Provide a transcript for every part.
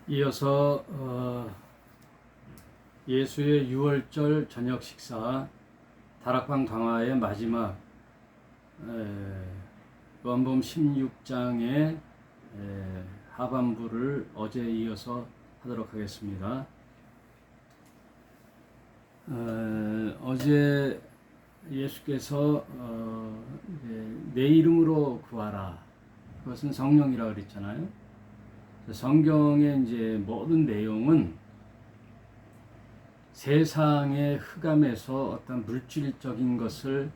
이어서 예수의 유월절 저녁 식사 다락방 강화의 마지막 요한복음 16장의 하반부를 어제 이어서 하도록 하겠습니다. 어제 예수께서 내 이름으로 구하라, 그것은 성령이라고 그랬잖아요. 성경의 이제 모든 내용은 세상의 흑암에서 어떤 물질적인 것을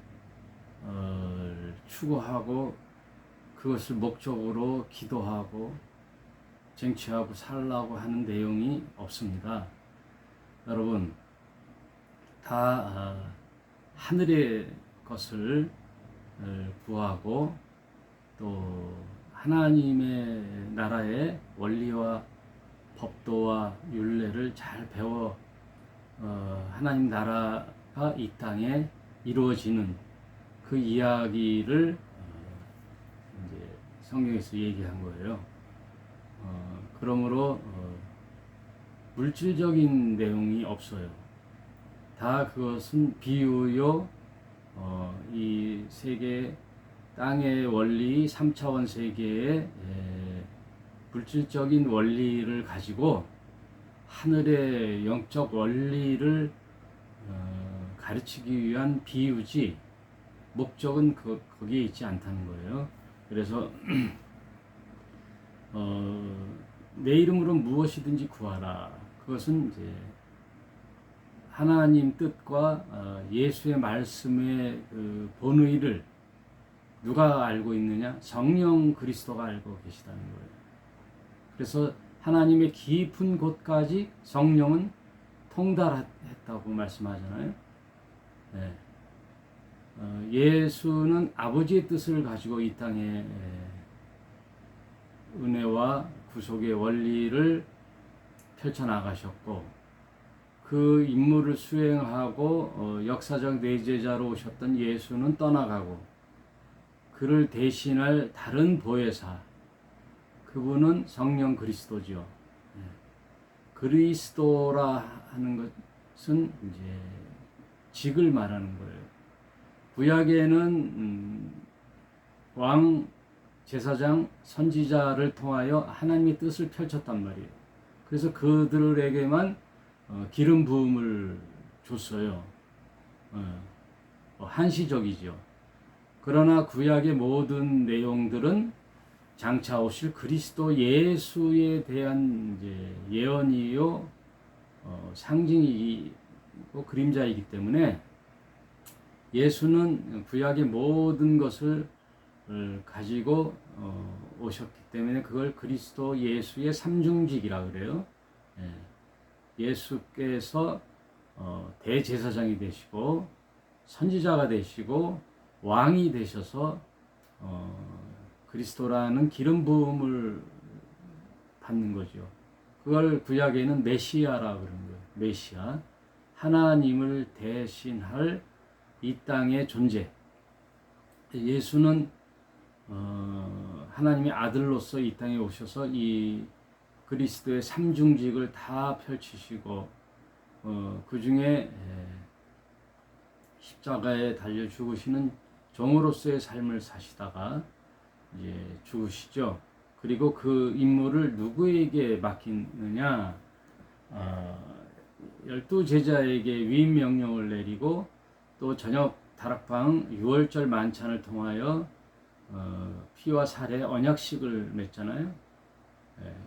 추구하고 그것을 목적으로 기도하고 쟁취하고 살라고 하는 내용이 없습니다. 여러분, 다 하늘의 것을 구하고 또 하나님의 나라의 원리와 법도와 율례를 잘 배워 하나님 나라가 이 땅에 이루어지는 그 이야기를 이제 성경에서 얘기한 거예요. 그러므로 물질적인 내용이 없어요. 다 그것은 비유요. 이 세계 땅의 원리, 3차원 세계의 물질적인 원리를 가지고 하늘의 영적 원리를 가르치기 위한 비유지, 목적은 거기에 있지 않다는 거예요. 그래서 내 이름으로 무엇이든지 구하라. 그것은 이제 하나님 뜻과 예수의 말씀의 그 본의를 누가 알고 있느냐? 성령 그리스도가 알고 계시다는 거예요. 그래서 하나님의 깊은 곳까지 성령은 통달했다고 말씀하잖아요. 네. 예수는 아버지의 뜻을 가지고 이 땅에 은혜와 구속의 원리를 펼쳐나가셨고, 그 임무를 수행하고 역사적 내제자로 오셨던 예수는 떠나가고 그를 대신할 다른 보혜사, 그분은 성령 그리스도죠. 그리스도라 하는 것은 이제 직을 말하는 거예요. 구약에는 왕, 제사장, 선지자를 통하여 하나님의 뜻을 펼쳤단 말이에요. 그래서 그들에게만 기름 부음을 줬어요. 한시적이죠. 그러나 구약의 모든 내용들은 장차 오실 그리스도 예수에 대한 이제 예언이요, 상징이고 그림자이기 때문에 예수는 구약의 모든 것을 가지고 오셨기 때문에 그걸 그리스도 예수의 삼중직이라 그래요. 예수께서 대제사장이 되시고 선지자가 되시고 왕이 되셔서 그리스도라는 기름 부음을 받는 거죠. 그걸 구약에는 메시아라 그런 거예요. 메시아, 하나님을 대신할 이 땅의 존재. 예수는 하나님의 아들로서 이 땅에 오셔서 이 그리스도의 삼중직을 다 펼치시고 그 중에 십자가에 달려 죽으시는 종으로서의 삶을 사시다가 이제 죽으시죠. 그리고 그 임무를 누구에게 맡기느냐? 12제자에게 위임 명령을 내리고 또 저녁 다락방 6월절 만찬을 통하여 피와 살의 언약식을 맺잖아요.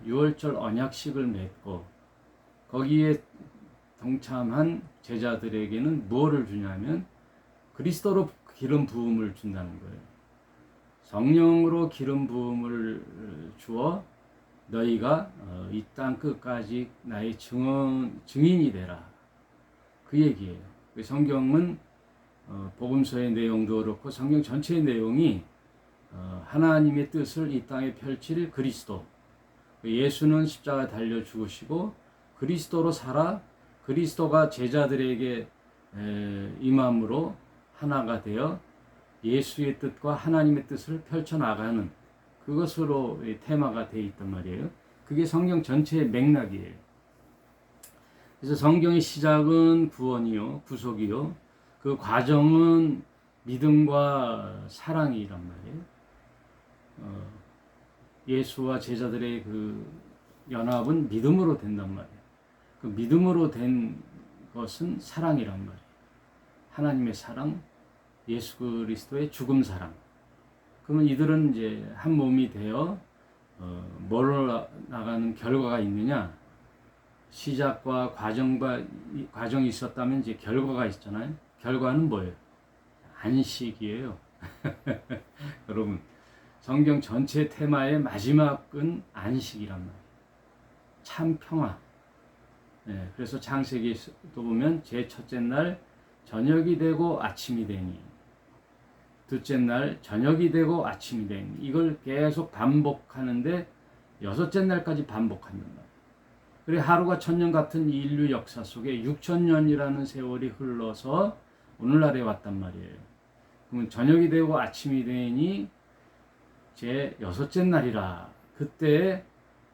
6월절 언약식을 맺고 거기에 동참한 제자들에게는 무엇을 주냐면 그리스도로 기름 부음을 준다는 거예요. 성령으로 기름 부음을 주어 너희가 이 땅 끝까지 나의 증인이 되라. 그 얘기예요. 성경은 복음서의 내용도 그렇고 성경 전체의 내용이 하나님의 뜻을 이 땅에 펼칠 그리스도, 예수는 십자가 달려 죽으시고 그리스도로 살아 그리스도가 제자들에게 임함으로 하나가 되어 예수의 뜻과 하나님의 뜻을 펼쳐나가는 그것으로 테마가 되어 있단 말이에요. 그게 성경 전체의 맥락이에요. 그래서 성경의 시작은 구원이요, 구속이요. 그 과정은 믿음과 사랑이란 말이에요. 예수와 제자들의 그 연합은 믿음으로 된단 말이에요. 그 믿음으로 된 것은 사랑이란 말이에요. 하나님의 사랑, 예수 그리스도의 죽음 사랑. 그러면 이들은 이제 한 몸이 되어 뭘로 나가는 결과가 있느냐? 시작과 과정이 있었다면 이제 결과가 있잖아요. 결과는 뭐예요? 안식이에요. 여러분, 성경 전체 테마의 마지막은 안식이란 말이에요. 참 평화. 네, 그래서 창세기도 보면 제 첫째 날 저녁이 되고 아침이 되니, 둘째 날 저녁이 되고 아침이 되니, 이걸 계속 반복하는데 여섯째 날까지 반복한단 말이에요. 그래 하루가 천년 같은 인류 역사 속에 6,000년이라는 세월이 흘러서 오늘날에 왔단 말이에요. 그러면 저녁이 되고 아침이 되니 제 여섯째 날이라, 그때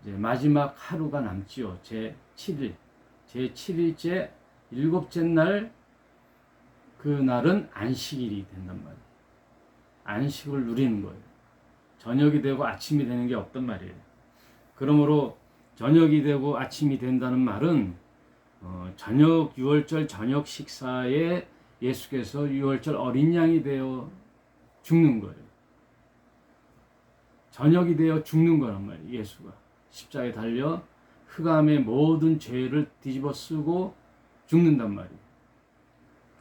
이제 마지막 하루가 남지요. 제 7일, 제 7일째 일곱째 날, 그날은 안식일이 된단 말이에요. 안식을 누리는 거예요. 저녁이 되고 아침이 되는 게 없단 말이에요. 그러므로 저녁이 되고 아침이 된다는 말은 저녁 유월절 저녁 식사에 예수께서 유월절 어린 양이 되어 죽는 거예요. 저녁이 되어 죽는 거란 말이에요. 예수가 십자가에 달려 흑암의 모든 죄를 뒤집어 쓰고 죽는단 말이에요.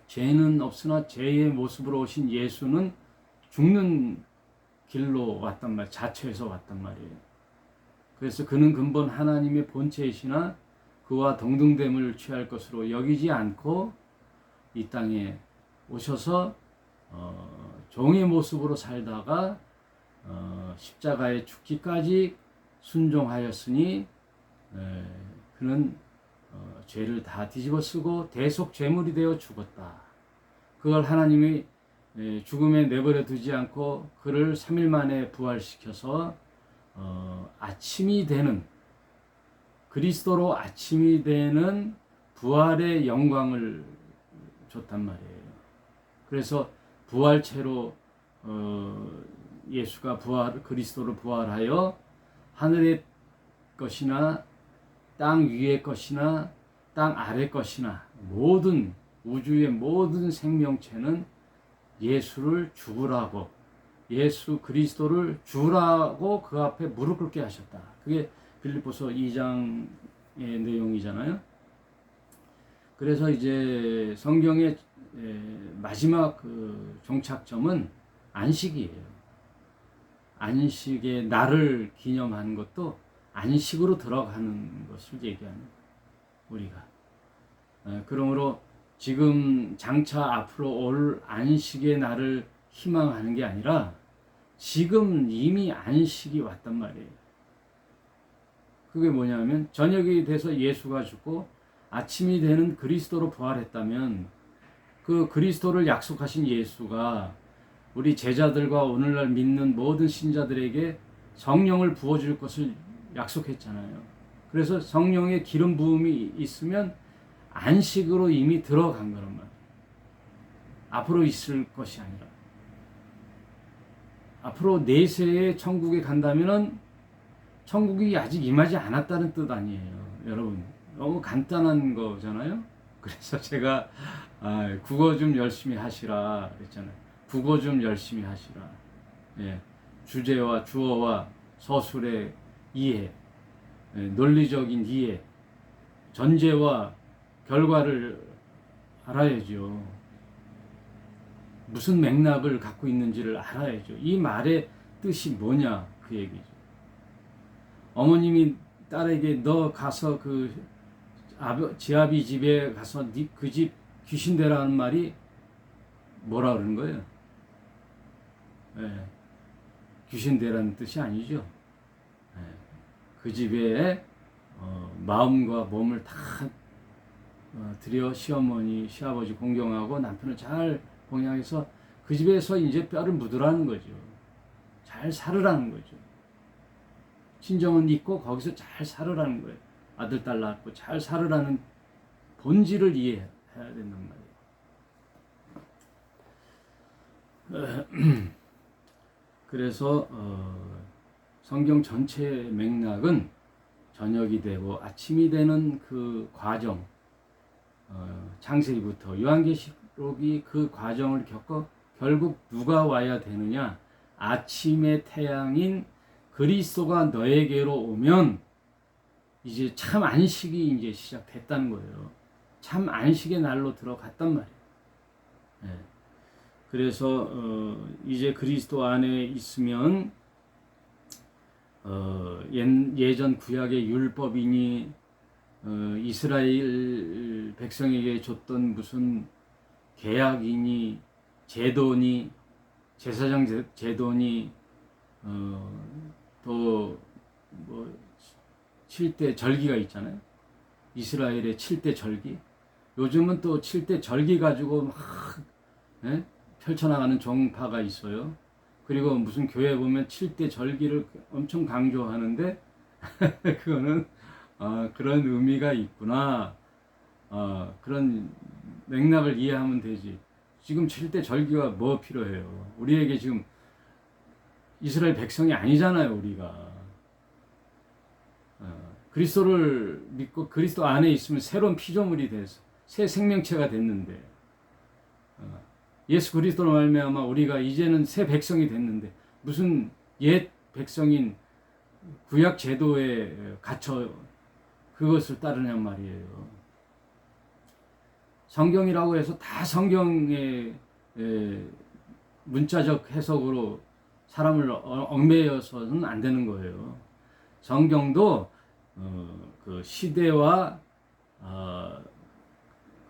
죄는 없으나 죄의 모습으로 오신 예수는 죽는 길로 왔단 말이에요. 자처에서 왔단 말이에요. 그래서 그는 근본 하나님의 본체이시나 그와 동등됨을 취할 것으로 여기지 않고 이 땅에 오셔서 종의 모습으로 살다가 십자가에 죽기까지 순종하였으니 그는 죄를 다 뒤집어 쓰고 대속 제물이 되어 죽었다. 그걸 하나님이 죽음에 내버려 두지 않고 그를 3일 만에 부활시켜서 아침이 되는, 그리스도로 아침이 되는 부활의 영광을 줬단 말이에요. 그래서 부활체로 예수가 그리스도로 부활하여 하늘의 것이나 땅 위의 것이나 땅 아래 것이나 모든 우주의 모든 생명체는 예수를 죽으라고, 예수 그리스도를 주라고 그 앞에 무릎 꿇게 하셨다. 그게 빌립보서 2장의 내용이잖아요. 그래서 이제 성경의 마지막 그 종착점은 안식이에요. 안식의 날을 기념하는 것도 안식으로 들어가는 것을 얘기하는 우리가. 그러므로 지금 장차 앞으로 올 안식의 날을 희망하는 게 아니라 지금 이미 안식이 왔단 말이에요. 그게 뭐냐면 저녁이 돼서 예수가 죽고 아침이 되는 그리스도로 부활했다면 그 그리스도를 약속하신 예수가 우리 제자들과 오늘날 믿는 모든 신자들에게 성령을 부어줄 것을 약속했잖아요. 그래서 성령의 기름 부음이 있으면 안식으로 이미 들어간 거란 말이에요. 앞으로 있을 것이 아니라. 앞으로 내세에 천국에 간다면은 천국이 아직 임하지 않았다는 뜻 아니에요. 여러분, 너무 간단한 거잖아요. 그래서 제가 국어 좀 열심히 하시라 그랬잖아요. 국어 좀 열심히 하시라. 예, 주제와 주어와 서술의 이해, 논리적인 이해, 전제와 결과를 알아야죠. 무슨 맥락을 갖고 있는지를 알아야죠. 이 말의 뜻이 뭐냐, 그 얘기죠. 어머님이 딸에게 너 가서 그 지아비 집에 가서 그 집 귀신 되라는 말이 뭐라 그러는 거예요? 귀신 되라는 뜻이 아니죠. 그 집에 마음과 몸을 다 들여 시어머니, 시아버지 공경하고 남편을 잘 공양해서 그 집에서 이제 뼈를 묻으라는 거죠. 잘 살으라는 거죠. 친정은 있고 거기서 잘 살으라는 거예요. 아들, 딸 낳고 잘 살으라는 본질을 이해해야 된단 말이에요. 그래서 성경 전체 맥락은 저녁이 되고 아침이 되는 그 과정, 창세기부터 요한계시록이 그 과정을 겪어 결국 누가 와야 되느냐? 아침의 태양인 그리스도가 너에게로 오면 이제 참 안식이 이제 시작됐다는 거예요. 참 안식의 날로 들어갔단 말이에요. 네. 그래서 이제 그리스도 안에 있으면 예전 구약의 율법이니 이스라엘 백성에게 줬던 무슨 계약이니 제도니 제사장 제도니 또 뭐 7대 절기가 있잖아요. 이스라엘의 7대 절기. 요즘은 또 7대 절기 가지고 막 펼쳐나가는 종파가 있어요. 그리고 무슨 교회 보면 7대 절기를 엄청 강조하는데 그거는 그런 의미가 있구나. 그런 맥락을 이해하면 되지. 지금 7대 절기가 뭐 필요해요? 우리에게 지금 이스라엘 백성이 아니잖아요, 우리가. 그리스도를 믿고 그리스도 안에 있으면 새로운 피조물이 돼서 새 생명체가 됐는데 예수 그리스도로 말미암아 우리가 이제는 새 백성이 됐는데 무슨 옛 백성인 구약 제도에 갇혀 그것을 따르냔 말이에요. 성경이라고 해서 다 성경의 문자적 해석으로 사람을 얽매여서는 안 되는 거예요. 성경도 그 시대와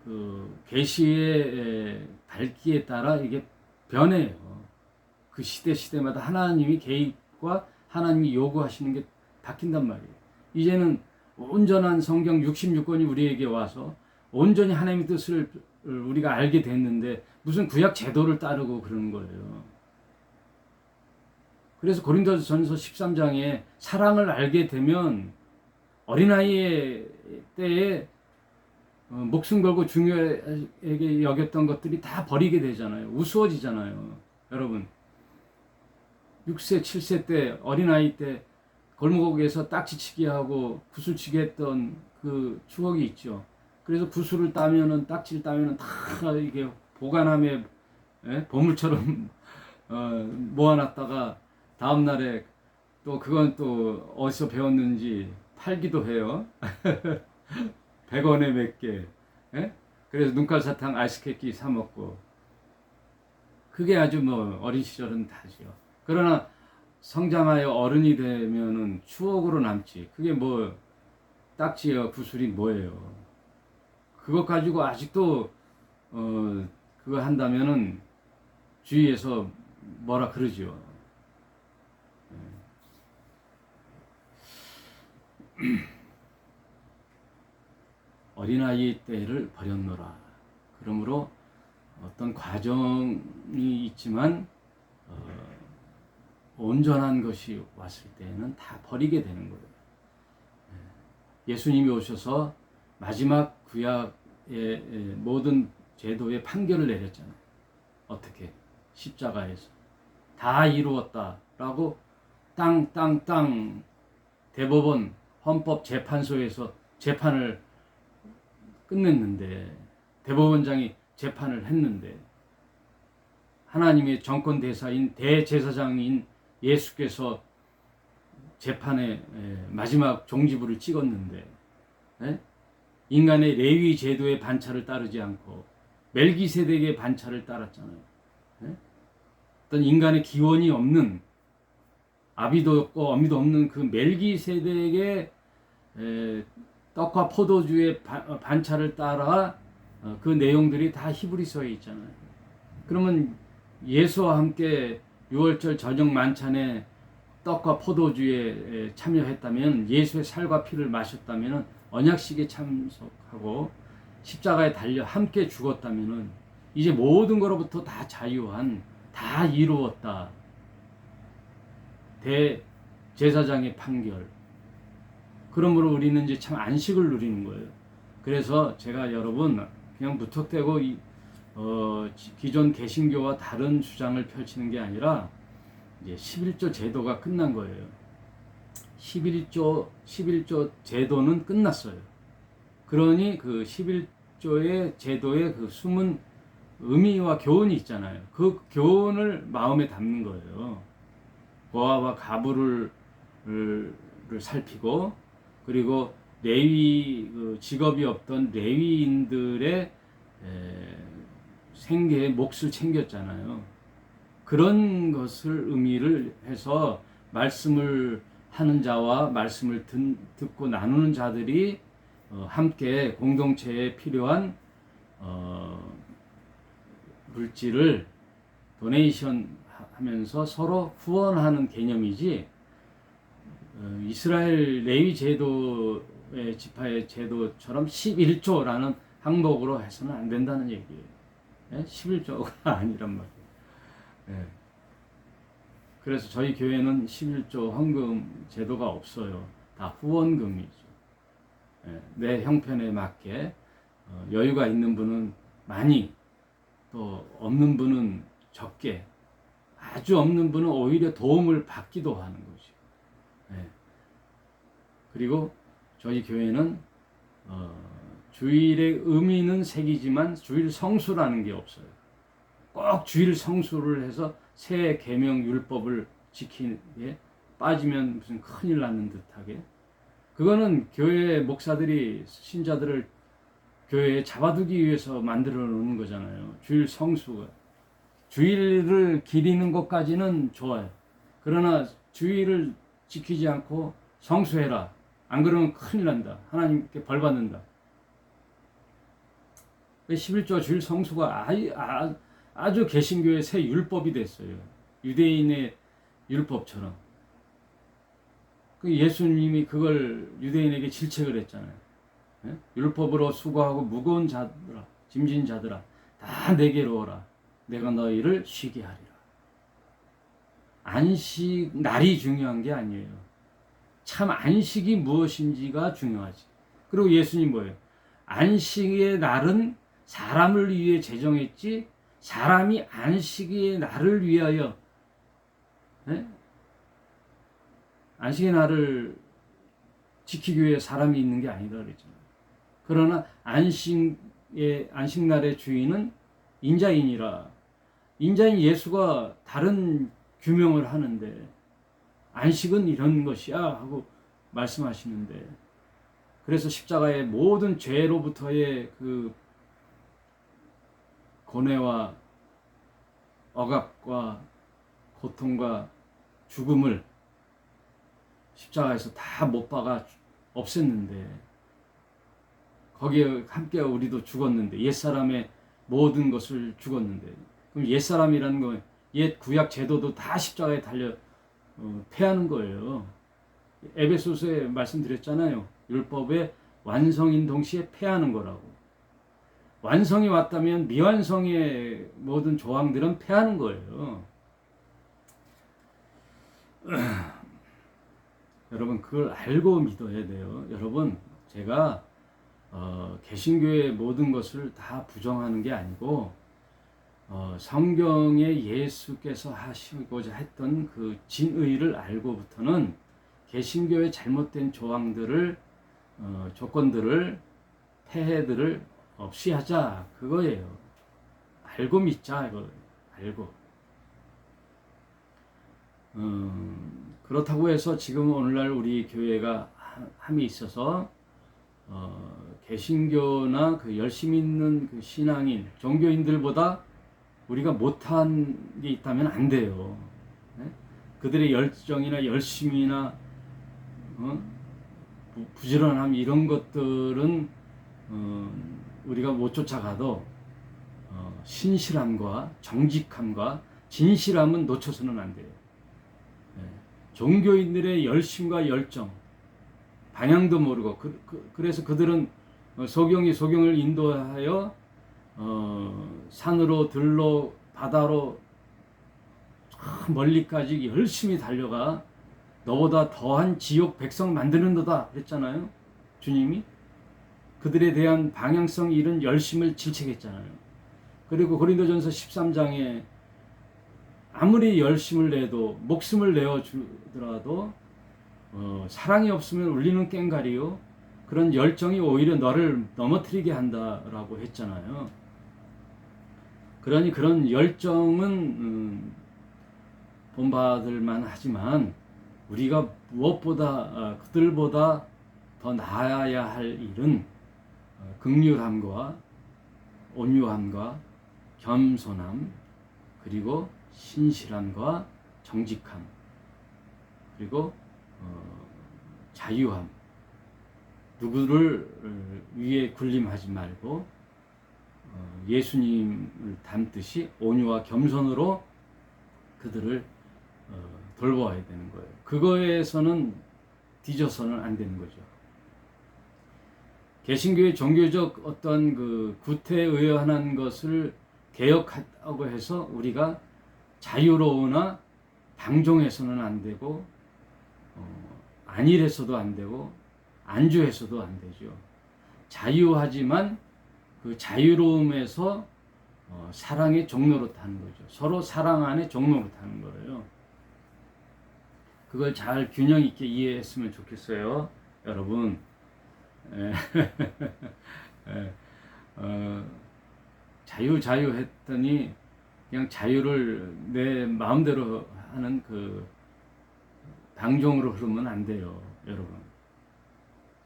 그 계시의 밝기에 따라 이게 변해요. 그 시대마다 하나님이 개입과 하나님이 요구하시는 게 바뀐단 말이에요. 이제는 온전한 성경 66권이 우리에게 와서 온전히 하나님의 뜻을 우리가 알게 됐는데 무슨 구약 제도를 따르고 그러는 거예요. 그래서 고린도전서 13장에 사랑을 알게 되면 어린아이의 때에 목숨 걸고 중요하게 여겼던 것들이 다 버리게 되잖아요. 우스워지잖아요. 여러분 6세 7세 때 어린아이 때 골목에서 딱지치기 하고 구슬치기 했던 그 추억이 있죠. 그래서 구슬을 따면은 딱지를 따면은 다 이게 보관함에 보물처럼 모아놨다가 다음 날에 또 그건 또 어디서 배웠는지 팔기도 해요. 100원에 몇 개. 그래서 눈깔사탕 아이스케이크 사 먹고. 그게 아주 뭐 어린 시절은 다죠. 그러나 성장하여 어른이 되면은 추억으로 남지. 그게 뭐 딱지와 구슬이 뭐예요. 그것 가지고 아직도 그거 한다면은 주위에서 뭐라 그러죠. 어린아이 때를 버렸노라. 그러므로 어떤 과정이 있지만 온전한 것이 왔을 때는 다 버리게 되는 거예요. 예수님이 오셔서 마지막 구약의 모든 제도의 판결을 내렸잖아요. 어떻게? 십자가에서. 다 이루었다라고 땅 대법원 헌법재판소에서 재판을 끝냈는데 대법원장이 재판을 했는데 하나님의 정권 대사인 대제사장인 예수께서 재판의 마지막 종지부를 찍었는데 인간의 레위 제도의 반차를 따르지 않고 멜기세덱의 반차를 따랐잖아요. 어떤 인간의 기원이 없는 아비도 없고 어미도 없는 그 멜기세덱의 떡과 포도주의 반차를 따라 그 내용들이 다 히브리서에 있잖아요. 그러면 예수와 함께 6월절 저녁 만찬에 떡과 포도주에 참여했다면 예수의 살과 피를 마셨다면 언약식에 참석하고 십자가에 달려 함께 죽었다면 이제 모든 것로부터 다 자유한 다 이루었다. 제사장의 판결. 그러므로 우리는 이제 참 안식을 누리는 거예요. 그래서 제가 여러분 그냥 무턱대고 기존 개신교와 다른 주장을 펼치는 게 아니라 이제 11조 제도가 끝난 거예요. 11조 제도는 끝났어요. 그러니 그 11조의 제도의 그 숨은 의미와 교훈이 있잖아요. 그 교훈을 마음에 담는 거예요. 고아와 가부를 살피고, 그리고 레위 직업이 없던 레위인들의 생계의 몫을 챙겼잖아요. 그런 것을 의미를 해서 말씀을 하는 자와 말씀을 듣고 나누는 자들이 함께 공동체에 필요한 물질을 도네이션 하면서 서로 후원하는 개념이지, 이스라엘 레위 제도의 지파의 제도처럼 11조라는 항목으로 해서는 안 된다는 얘기예요. 11조가 아니란 말이에요. 네. 그래서 저희 교회는 11조 헌금 제도가 없어요. 다 후원금이죠. 내 형편에 맞게 여유가 있는 분은 많이, 또 없는 분은 적게, 아주 없는 분은 오히려 도움을 받기도 하는 거죠. 그리고 저희 교회는 주일의 의미는 새기지만 주일 성수라는 게 없어요. 꼭 주일 성수를 해서 새 계명 율법을 지키게 빠지면 무슨 큰일 나는 듯하게, 그거는 교회 목사들이 신자들을 교회에 잡아두기 위해서 만들어 놓는 거잖아요. 주일 성수가, 주일을 기리는 것까지는 좋아요. 그러나 주일을 지키지 않고 성수해라, 안 그러면 큰일 난다, 하나님께 벌 받는다. 11조 주일 성수가 아주 개신교의 새 율법이 됐어요. 유대인의 율법처럼. 예수님이 그걸 유대인에게 질책을 했잖아요. 율법으로 수고하고 무거운 자들아, 짐진 자들아, 다 내게로 오라. 내가 너희를 쉬게 하리라. 안식 날이 중요한 게 아니에요. 참 안식이 무엇인지가 중요하지. 그리고 예수님 뭐예요? 안식의 날은 사람을 위해 제정했지, 사람이 안식의 날을 위하여, 안식의 날을 지키기 위해 사람이 있는 게 아니다 그랬잖아요. 그러나 안식날의 주인은 인자이니라. 인자인 예수가 다른 규명을 하는데, 안식은 이런 것이야 하고 말씀하시는데, 그래서 십자가의 모든 죄로부터의 그 고뇌와 억압과 고통과 죽음을 십자가에서 다 못 박아 없앴는데, 거기에 함께 우리도 죽었는데, 옛사람의 모든 것을 죽었는데, 그럼 옛사람이라는 거, 옛 구약 제도도 다 십자가에 달려 폐하는 거예요. 에베소서에 말씀드렸잖아요. 율법의 완성인 동시에 폐하는 거라고. 완성이 왔다면 미완성의 모든 조항들은 폐하는 거예요. 여러분 그걸 알고 믿어야 돼요. 여러분, 제가 개신교의 모든 것을 다 부정하는 게 아니고, 성경에 예수께서 하시고자 했던 그 진의를 알고부터는 개신교의 잘못된 조항들을, 조건들을, 폐해들을 없이 하자, 그거예요. 알고 믿자, 이거 알고. 그렇다고 해서 지금 오늘날 우리 교회가 함이 있어서 개신교나 그 열심 있는 그 신앙인, 종교인들보다 우리가 못한 게 있다면 안 돼요. 그들의 열정이나 열심이나 부지런함, 이런 것들은 우리가 못 쫓아가도 신실함과 정직함과 진실함은 놓쳐서는 안 돼요. 종교인들의 열심과 열정, 방향도 모르고, 그래서 그들은 소경을 인도하여 산으로, 들로, 바다로 멀리까지 열심히 달려가 너보다 더한 지옥 백성 만드는도다 그랬잖아요. 주님이 그들에 대한 방향성 잃은 열심을 질책했잖아요. 그리고 고린도전서 13장에 아무리 열심을 내도 목숨을 내어 주더라도 사랑이 없으면 울리는 꽹과리요 그런 열정이 오히려 너를 넘어뜨리게 한다라고 했잖아요. 그러니 그런 열정은 본받을 만하지만 우리가 무엇보다 그들보다 더 나아야 할 일은 긍휼함과 온유함과 겸손함 그리고 신실함과 정직함 그리고 자유함 누구를 위에 군림하지 말고 예수님을 닮듯이 온유와 겸손으로 그들을 돌보아야 되는 거예요. 그거에서는 뒤져서는 안 되는 거죠. 개신교의 종교적 어떤 그 구태의연한 것을 개혁하다고 해서 우리가 자유로우나 방종해서는 안 되고 안일해서도 안 되고 안주해서도 안 되죠. 자유하지만 그 자유로움에서 사랑의 종로로 타는 거죠. 서로 사랑 안에 종로로 타는 거예요. 그걸 잘 균형 있게 이해했으면 좋겠어요, 여러분. 자유 했더니 그냥 자유를 내 마음대로 하는 그 방종으로 흐르면 안 돼요, 여러분.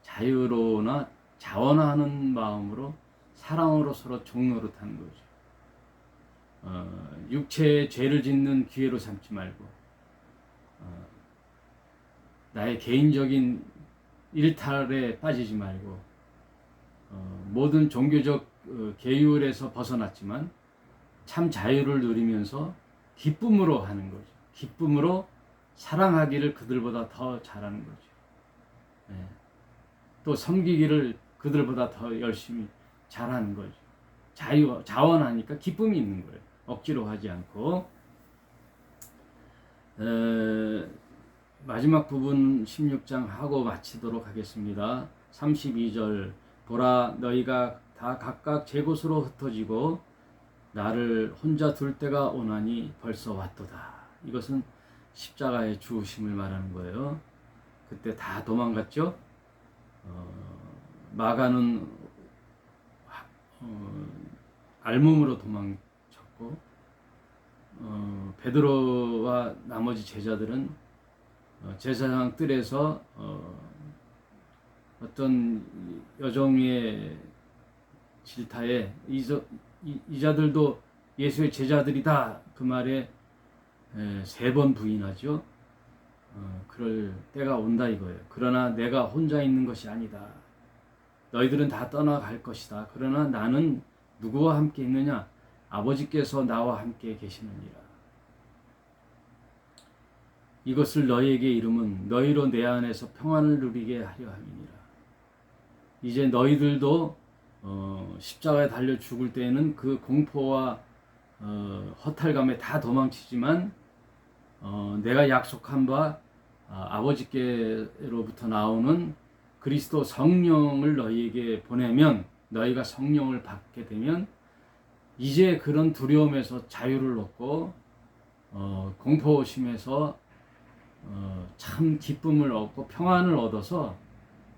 자유로우나 자원하는 마음으로 사랑으로 서로 종로로 타는 거죠. 육체의 죄를 짓는 기회로 삼지 말고 나의 개인적인 일탈에 빠지지 말고 모든 종교적 계율에서 벗어났지만 참 자유를 누리면서 기쁨으로 하는 거죠. 기쁨으로 사랑하기를 그들보다 더 잘하는 거죠. 네. 또 섬기기를 그들보다 더 열심히 잘하는 거죠. 자원하니까 기쁨이 있는 거예요. 억지로 하지 않고. 마지막 부분 16장 하고 마치도록 하겠습니다. 32절 보라 너희가 다 각각 제 곳으로 흩어지고 나를 혼자 둘 때가 오나니 벌써 왔도다. 이것은 십자가의 죽으심을 말하는 거예요. 그때 다 도망갔죠. 마가는 알몸으로 도망쳤고 베드로와 나머지 제자들은 제사장 뜰에서 어떤 여종의 질타에 이자들도 예수의 제자들이다 그 말에 3번 부인하죠. 그럴 때가 온다 이거예요. 그러나 내가 혼자 있는 것이 아니다. 너희들은 다 떠나갈 것이다. 그러나 나는 누구와 함께 있느냐? 아버지께서 나와 함께 계시느니라. 이것을 너희에게 이름은 너희로 내 안에서 평안을 누리게 하려 함이니라. 이제 너희들도 십자가에 달려 죽을 때에는 그 공포와 허탈감에 다 도망치지만 내가 약속한 바 아버지께로부터 나오는 그리스도 성령을 너희에게 보내면 너희가 성령을 받게 되면 이제 그런 두려움에서 자유를 얻고 공포심에서 참 기쁨을 얻고 평안을 얻어서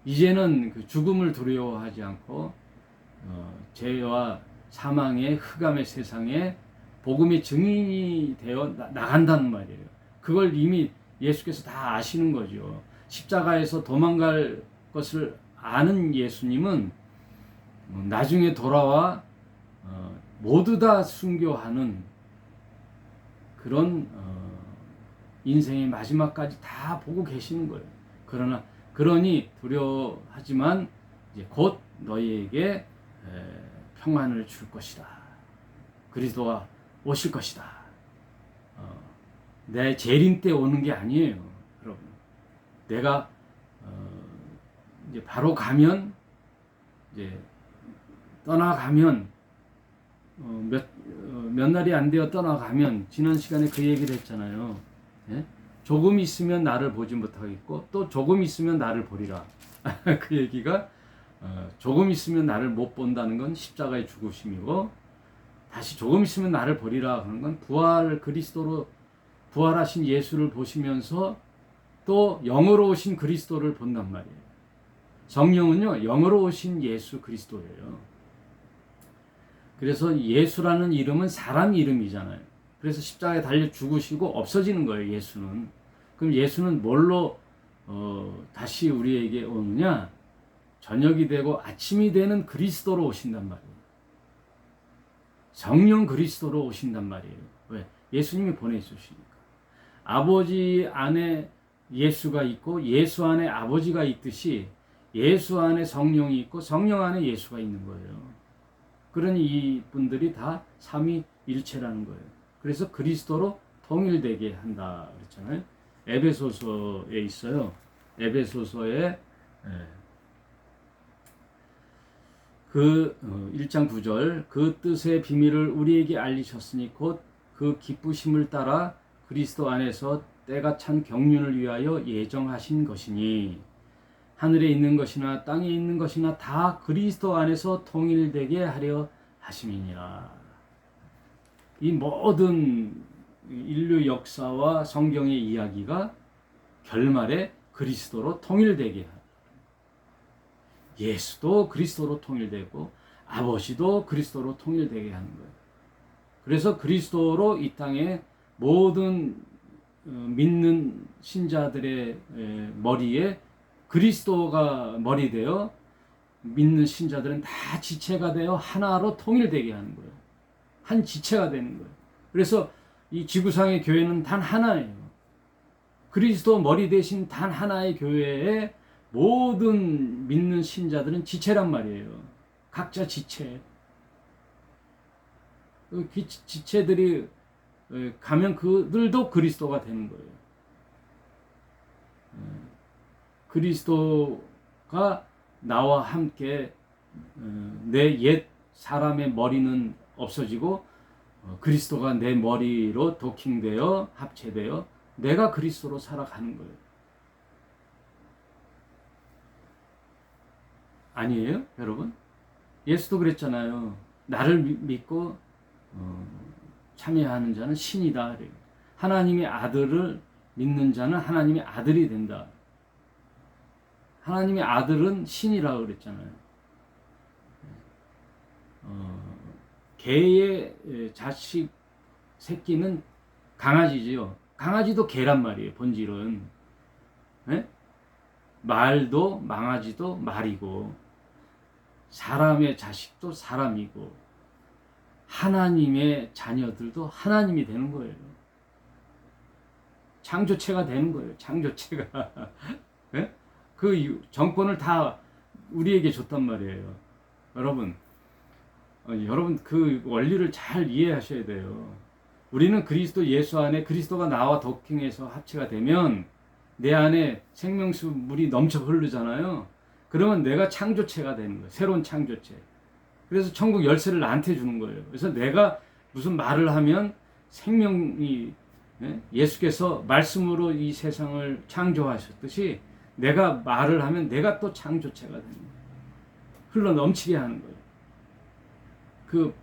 이제는 그 죽음을 두려워하지 않고 죄와 사망의 흑암의 세상에 복음의 증인이 되어 나간다는 말이에요. 그걸 이미 예수께서 다 아시는 거죠. 십자가에서 도망갈 것을 아는 예수님은 나중에 돌아와 모두 다 순교하는 그런 인생의 마지막까지 다 보고 계시는 거예요. 그러니 두려워하지만 이제 곧 너희에게 평안을 줄 것이다. 그리스도가 오실 것이다. 내 재림 때 오는 게 아니에요, 여러분. 내가 이제 바로 가면 이제 떠나가면 몇 날이 안 되어 떠나가면 지난 시간에 그 얘기를 했잖아요. 예? 조금 있으면 나를 보지 못하겠고 또 조금 있으면 나를 보리라. 그 얘기가 조금 있으면 나를 못 본다는 건 십자가의 죽으심이고, 다시 조금 있으면 나를 보리라 하는 건 그리스도로 부활하신 예수를 보시면서 또 영으로 오신 그리스도를 본단 말이에요. 성령은요, 영으로 오신 예수 그리스도예요. 그래서 예수라는 이름은 사람 이름이잖아요. 그래서 십자가에 달려 죽으시고 없어지는 거예요, 예수는. 그럼 예수는 뭘로 다시 우리에게 오느냐? 저녁이 되고 아침이 되는 그리스도로 오신단 말이에요. 성령 그리스도로 오신단 말이에요. 왜? 예수님이 보내주시니까. 아버지 안에 예수가 있고 예수 안에 아버지가 있듯이 예수 안에 성령이 있고 성령 안에 예수가 있는 거예요. 그러니 이분들이 다 삼위일체라는 거예요. 그래서 그리스도로 통일되게 한다 그랬잖아요. 에베소서에 있어요. 에베소서에 그 1장 9절, 그 뜻의 비밀을 우리에게 알리셨으니 곧 그 기쁘심을 따라 그리스도 안에서 때가 찬 경륜을 위하여 예정하신 것이니, 하늘에 있는 것이나 땅에 있는 것이나 다 그리스도 안에서 통일되게 하려 하심이니라. 이 모든 인류 역사와 성경의 이야기가 결말에 그리스도로 통일되게 하라. 예수도 그리스도로 통일되고 아버지도 그리스도로 통일되게 하는 거예요. 그래서 그리스도로 이 땅에 모든 믿는 신자들의 머리에 그리스도가 머리 되어 믿는 신자들은 다 지체가 되어 하나로 통일되게 하는 거예요. 한 지체가 되는 거예요. 그래서 이 지구상의 교회는 단 하나예요. 그리스도 머리 대신 단 하나의 교회에 모든 믿는 신자들은 지체란 말이에요. 각자 지체. 그 지체들이 가면 그들도 그리스도가 되는 거예요. 그리스도가 나와 함께 내 옛 사람의 머리는 없어지고 그리스도가 내 머리로 도킹되어 합체되어 내가 그리스도로 살아가는 거예요. 아니에요, 여러분? 예수도 그랬잖아요. 나를 믿고 참여하는 자는 신이다. 하나님의 아들을 믿는 자는 하나님의 아들이 된다. 하나님의 아들은 신이라고 그랬잖아요. 개의 자식 새끼는 강아지지요. 강아지도 개란 말이에요, 본질은. 네? 말도 망아지도 말이고 사람의 자식도 사람이고 하나님의 자녀들도 하나님이 되는 거예요. 창조체가 되는 거예요. 창조체가. 네? 그 정권을 다 우리에게 줬단 말이에요. 여러분 그 원리를 잘 이해하셔야 돼요. 우리는 그리스도 예수 안에 그리스도가 나와 도킹해서 합체가 되면 내 안에 생명수 물이 넘쳐 흐르잖아요. 그러면 내가 창조체가 되는 거예요. 새로운 창조체. 그래서 천국 열쇠를 나한테 주는 거예요. 그래서 내가 무슨 말을 하면 생명이 예수께서 말씀으로 이 세상을 창조하셨듯이 내가 말을 하면 내가 또 창조체가 되는 거예요. 흘러 넘치게 하는 거예요. 그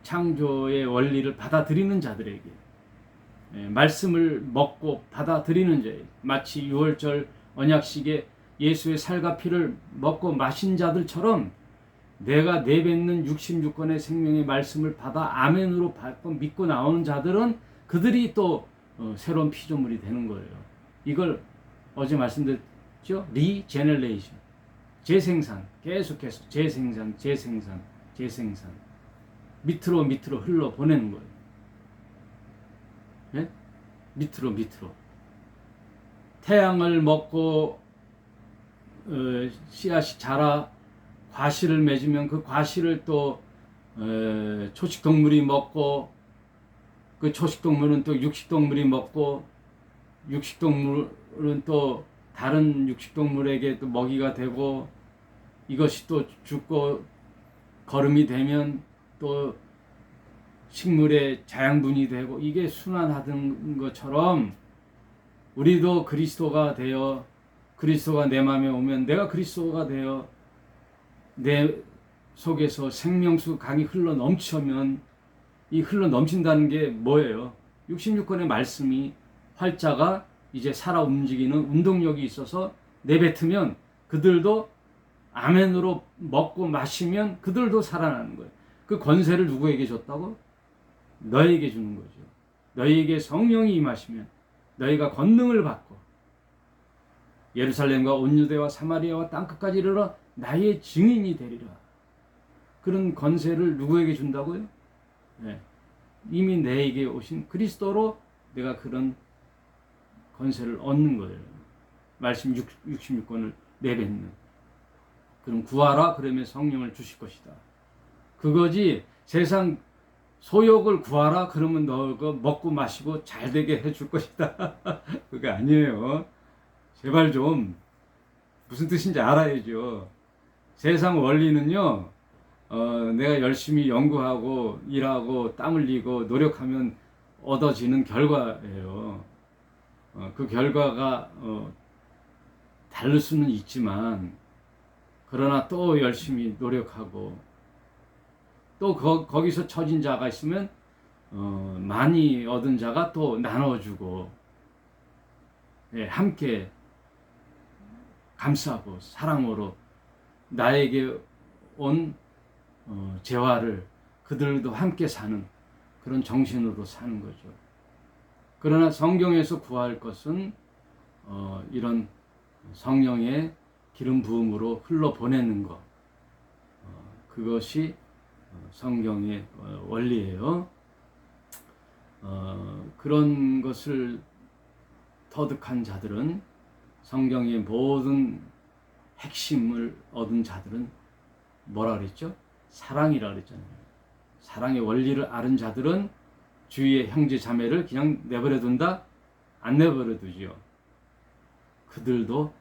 창조의 원리를 받아들이는 자들에게 말씀을 먹고 받아들이는 자에게 마치 유월절 언약식에 예수의 살과 피를 먹고 마신 자들처럼 내가 내뱉는 66권의 생명의 말씀을 받아 아멘으로 받고 믿고 나오는 자들은 그들이 또 새로운 피조물이 되는 거예요. 이걸 어제 말씀드렸죠? 리제너레이션, 재생산, 계속해서 재생산 밑으로 흘러 보내는 거예요. 네? 밑으로 태양을 먹고 씨앗이 자라 과실을 맺으면 그 과실을 또 초식동물이 먹고 그 초식동물은 또 육식동물이 먹고 육식동물은 또 다른 육식동물에게 또 먹이가 되고 이것이 또 죽고 거름이 되면 또 식물의 자양분이 되고 이게 순환하던 것처럼 우리도 그리스도가 되어 그리스도가 내 마음에 오면 내가 그리스도가 되어 내 속에서 생명수 강이 흘러 넘치면 이 흘러 넘친다는 게 뭐예요? 66권의 말씀이 활자가 이제 살아 움직이는 운동력이 있어서 내뱉으면 그들도 아멘으로 먹고 마시면 그들도 살아나는 거예요. 그 권세를 누구에게 줬다고? 너에게 주는 거죠. 너희에게 성령이 임하시면 너희가 권능을 받고 예루살렘과 온 유대와 사마리아와 땅끝까지 이르러 나의 증인이 되리라. 그런 권세를 누구에게 준다고요? 네. 이미 내게 오신 그리스도로 내가 그런 권세를 얻는 거예요. 말씀 66권을 내뱉는. 그럼 구하라 그러면 성령을 주실 것이다. 그거지 세상 소욕을 구하라 그러면 너가 먹고 마시고 잘 되게 해줄 것이다. 그게 아니에요. 제발 좀 무슨 뜻인지 알아야죠. 세상 원리는요. 내가 열심히 연구하고 일하고 땀 흘리고 노력하면 얻어지는 결과예요. 그 결과가 다를 수는 있지만 그러나 또 열심히 노력하고 또 거기서 처진 자가 있으면 많이 얻은 자가 또 나눠주고 예, 함께 감싸고 사랑으로 나에게 온 재화를 그들도 함께 사는 그런 정신으로 사는 거죠. 그러나 성경에서 구할 것은 이런 성령의 기름 부음으로 흘러 보내는 것, 그것이 성경의 원리예요. 그런 것을 터득한 자들은 성경의 모든 핵심을 얻은 자들은 뭐라 그랬죠? 사랑이라 그랬잖아요. 사랑의 원리를 아는 자들은 주위의 형제 자매를 그냥 내버려 둔다? 안 내버려 두죠. 그들도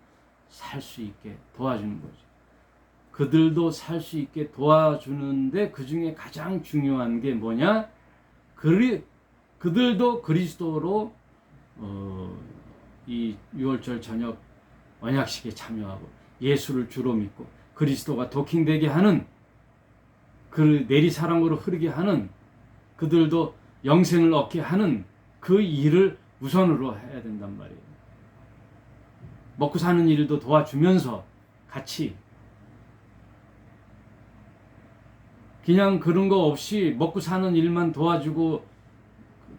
살 수 있게 도와주는 거죠. 그들도 살 수 있게 도와주는데 그 중에 가장 중요한 게 뭐냐? 그들도 그리스도로 이 6월절 저녁 언약식에 참여하고 예수를 주로 믿고 그리스도가 도킹되게 하는 그 내리사랑으로 흐르게 하는 그들도 영생을 얻게 하는 그 일을 우선으로 해야 된단 말이에요. 먹고 사는 일도 도와주면서 같이 그냥 그런 거 없이 먹고 사는 일만 도와주고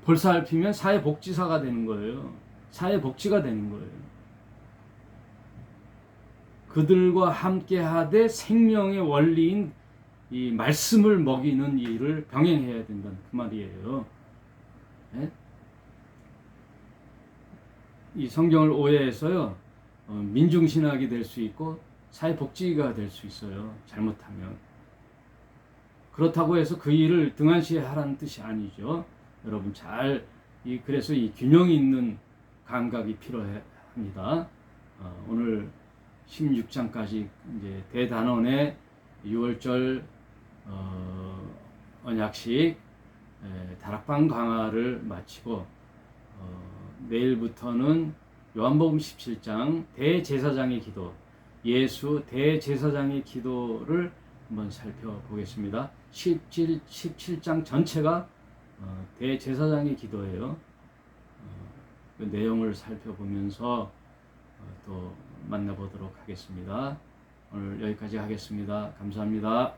볼살피면 사회복지사가 되는 거예요. 사회복지가 되는 거예요. 그들과 함께 하되 생명의 원리인 이 말씀을 먹이는 일을 병행해야 된다는 그 말이에요. 네? 이 성경을 오해해서요, 민중신학이 될 수 있고 사회복지가 될 수 있어요. 잘못하면. 그렇다고 해서 그 일을 등한시하라는 뜻이 아니죠. 여러분 그래서 이 균형 있는 감각이 필요합니다. 오늘 16장까지 이제 대단원의 6월절 언약식 다락방 강화를 마치고 내일부터는 요한복음 17장 대제사장의 기도, 예수 대제사장의 기도를 한번 살펴보겠습니다. 17장 전체가 대제사장의 기도예요. 그 내용을 살펴보면서 또 만나보도록 하겠습니다. 오늘 여기까지 하겠습니다. 감사합니다.